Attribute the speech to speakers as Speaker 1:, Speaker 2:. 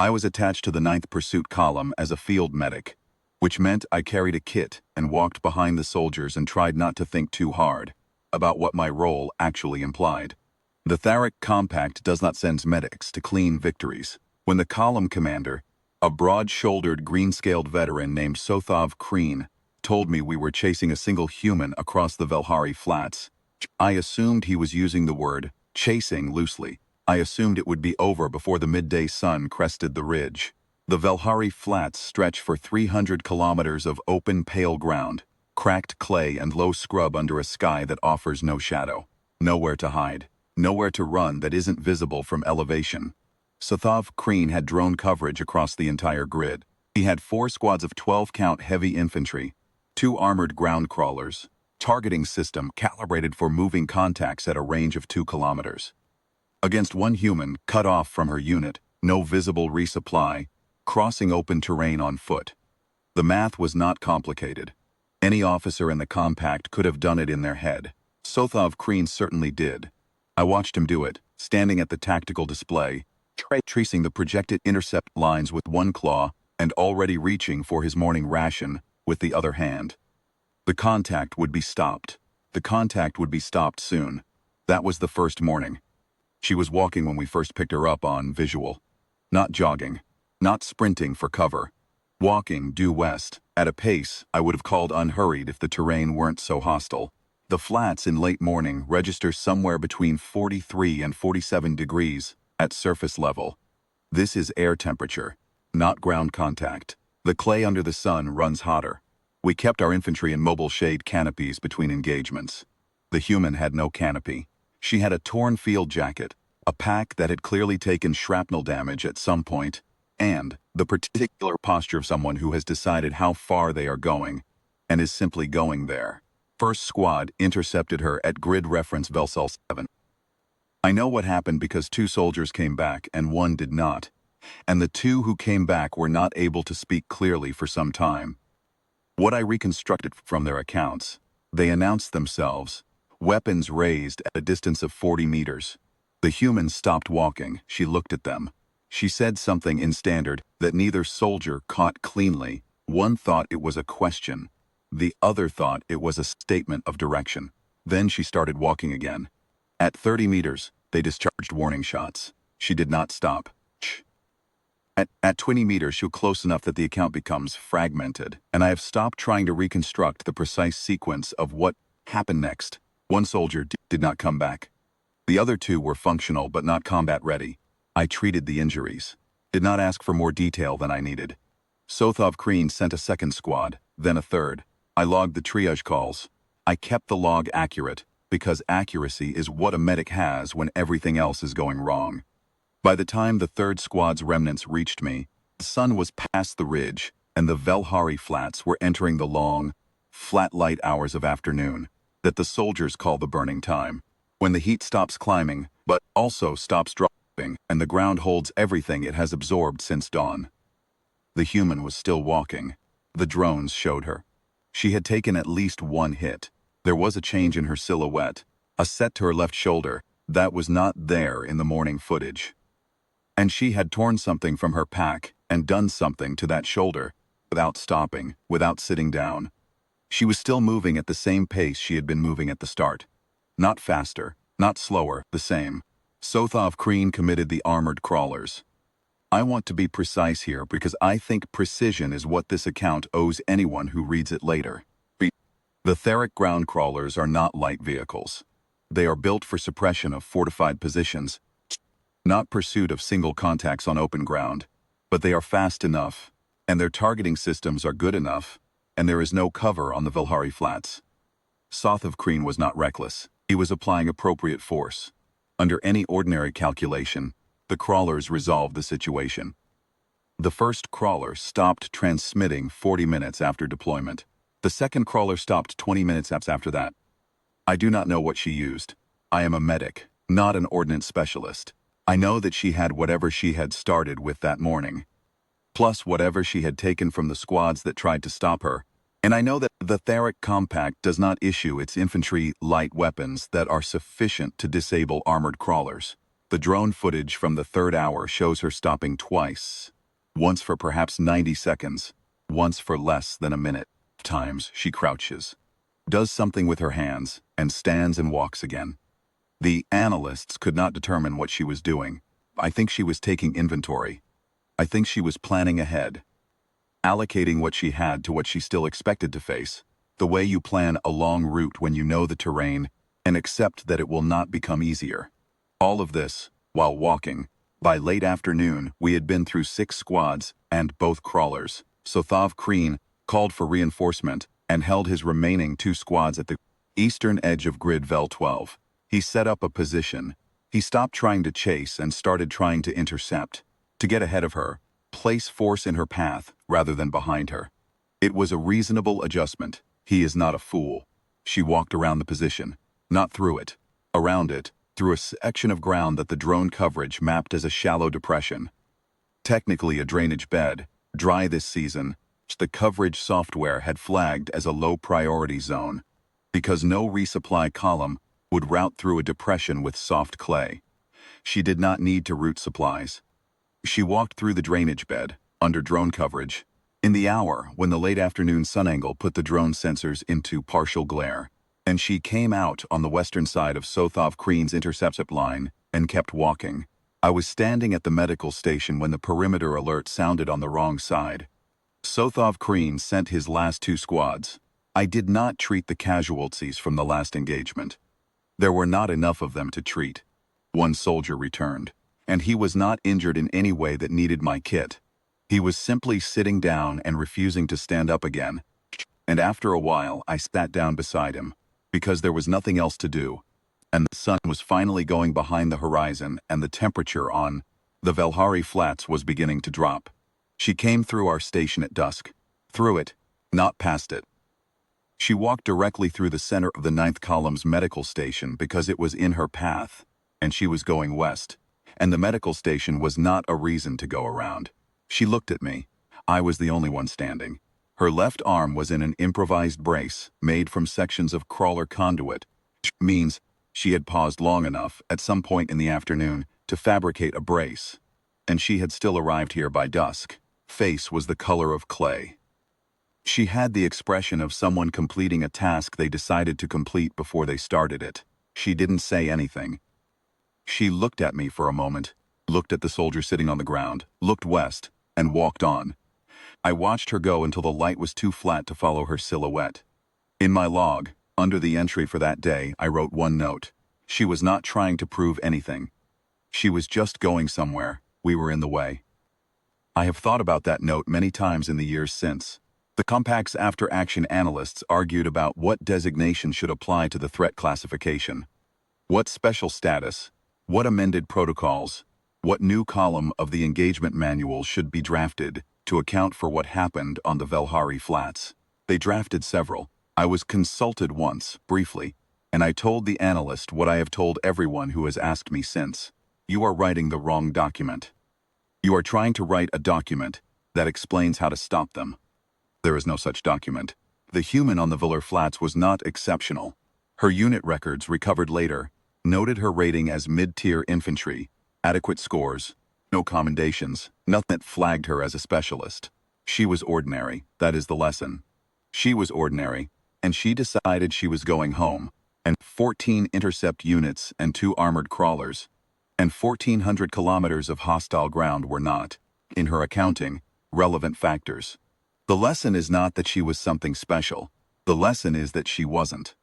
Speaker 1: I was attached to the 9th Pursuit column as a field medic, which meant I carried a kit and walked behind the soldiers and tried not to think too hard about what my role actually implied. The Tharric Compact does not send medics to clean victories. When the column commander, a broad-shouldered, green-scaled veteran named Sothav Kreen, told me we were chasing a single human across the Velhari Flats, I assumed he was using the word chasing loosely. I assumed it would be over before the midday sun crested the ridge. The Velhari Flats stretch for 300 kilometers of open, pale ground, cracked clay and low scrub under a sky that offers no shadow. Nowhere to hide. Nowhere to run that isn't visible from elevation. Sothav Kreen had drone coverage across the entire grid. He had 4 squads of 12-count heavy infantry, 2 armored ground crawlers, targeting system calibrated for moving contacts at a range of 2 kilometers. Against 1 human, cut off from her unit, no visible resupply, crossing open terrain on foot. The math was not complicated. Any officer in the compact could have done it in their head. Sothav Kreen certainly did. I watched him do it, standing at the tactical display, tracing the projected intercept lines with 1 claw and already reaching for his morning ration with the other hand. The contact would be stopped. The contact would be stopped soon. That was the first morning. She was walking when we first picked her up on visual. Not jogging. Not sprinting for cover. Walking due west, at a pace I would have called unhurried if the terrain weren't so hostile. The flats in late morning register somewhere between 43 and 47 degrees at surface level. This is air temperature, not ground contact. The clay under the sun runs hotter. We kept our infantry in mobile shade canopies between engagements. The human had no canopy. She had a torn field jacket, a pack that had clearly taken shrapnel damage at some point, and the particular posture of someone who has decided how far they are going and is simply going there. First squad intercepted her at grid reference Velsal 7. I know what happened because 2 soldiers came back and 1 did not, and the 2 who came back were not able to speak clearly for some time. What I reconstructed from their accounts, they announced themselves, weapons raised at a distance of 40 meters. The human stopped walking. She looked at them. She said something in standard that neither soldier caught cleanly. One thought it was a question. The other thought it was a statement of direction. Then she started walking again. At 30 meters, they discharged warning shots. She did not stop. At 20 meters, she was close enough that the account becomes fragmented, and I have stopped trying to reconstruct the precise sequence of what happened next. 1 soldier did not come back. The other 2 were functional but not combat ready. I treated the injuries. Did not ask for more detail than I needed. Sothav Kreen sent a 2nd squad, then a 3rd. I logged the triage calls. I kept the log accurate, because accuracy is what a medic has when everything else is going wrong. By the time the 3rd squad's remnants reached me, the sun was past the ridge, and the Velhari Flats were entering the long, flat light hours of afternoon that the soldiers call the burning time, when the heat stops climbing, but also stops dropping, and the ground holds everything it has absorbed since dawn. The human was still walking. The drones showed her. She had taken at least 1 hit. There was a change in her silhouette, a set to her left shoulder that was not there in the morning footage. And she had torn something from her pack and done something to that shoulder, without stopping, without sitting down. She was still moving at the same pace she had been moving at the start. Not faster, not slower, the same. Sothav Kreen committed the armored crawlers. I want to be precise here because I think precision is what this account owes anyone who reads it later. The Tharric ground crawlers are not light vehicles. They are built for suppression of fortified positions, not pursuit of single contacts on open ground. But they are fast enough, and their targeting systems are good enough, and there is no cover on the Velhari Flats. Sothav Kreen was not reckless. He was applying appropriate force. Under any ordinary calculation, the crawlers resolved the situation. The first crawler stopped transmitting 40 minutes after deployment. The 2nd crawler stopped 20 minutes after that. I do not know what she used. I am a medic, not an ordnance specialist. I know that she had whatever she had started with that morning, plus whatever she had taken from the squads that tried to stop her. And I know that the Tharric Compact does not issue its infantry light weapons that are sufficient to disable armored crawlers. The drone footage from the third hour shows her stopping twice. Once for perhaps 90 seconds, once for less than a minute. Times she crouches, does something with her hands, and stands and walks again. The analysts could not determine what she was doing. I think she was taking inventory. I think she was planning ahead, allocating what she had to what she still expected to face, the way you plan a long route when you know the terrain and accept that it will not become easier. All of this, while walking. By late afternoon, we had been through 6 squads and both crawlers. So Thav Kreen called for reinforcement and held his remaining 2 squads at the eastern edge of grid Vel 12. He set up a position. He stopped trying to chase and started trying to intercept, to get ahead of her, place force in her path rather than behind her. It was a reasonable adjustment. He is not a fool. She walked around the position, not through it, around it, through a section of ground that the drone coverage mapped as a shallow depression. Technically a drainage bed, dry this season, the coverage software had flagged as a low priority zone, because no resupply column would route through a depression with soft clay. She did not need to route supplies. She walked through the drainage bed, under drone coverage, in the hour when the late afternoon sun angle put the drone sensors into partial glare, and she came out on the western side of Sothav Kreen's intercept line and kept walking. I was standing at the medical station when the perimeter alert sounded on the wrong side. Sothav Kreen sent his last 2 squads. I did not treat the casualties from the last engagement. There were not enough of them to treat. 1 soldier returned, and he was not injured in any way that needed my kit. He was simply sitting down and refusing to stand up again. And after a while, I sat down beside him, because there was nothing else to do, and the sun was finally going behind the horizon and the temperature on the Velhari Flats was beginning to drop. She came through our station at dusk. Through it, not past it. She walked directly through the center of the 9th column's medical station because it was in her path, and she was going west, and the medical station was not a reason to go around. She looked at me. I was the only one standing. Her left arm was in an improvised brace made from sections of crawler conduit, which means she had paused long enough at some point in the afternoon to fabricate a brace, and she had still arrived here by dusk. Face was the color of clay. She had the expression of someone completing a task they decided to complete before they started it. She didn't say anything. She looked at me for a moment, looked at the soldier sitting on the ground, looked west, and walked on. I watched her go until the light was too flat to follow her silhouette. In my log, under the entry for that day, I wrote 1 note. She was not trying to prove anything. She was just going somewhere. We were in the way. I have thought about that note many times in the years since. The Compact's after-action analysts argued about what designation should apply to the threat classification. What special status? What amended protocols? What new column of the engagement manual should be drafted to account for what happened on the Velhari Flats? They drafted several. I was consulted once, briefly, and I told the analyst what I have told everyone who has asked me since. You are writing the wrong document. You are trying to write a document that explains how to stop them. There is no such document. The human on the Velhari Flats was not exceptional. Her unit records, recovered later, noted her rating as mid-tier infantry, adequate scores, no commendations, nothing that flagged her as a specialist. She was ordinary, that is the lesson. She was ordinary, and she decided she was going home, and 14 intercept units and 2 armored crawlers, and 1,400 kilometers of hostile ground were not, in her accounting, relevant factors. The lesson is not that she was something special. The lesson is that she wasn't.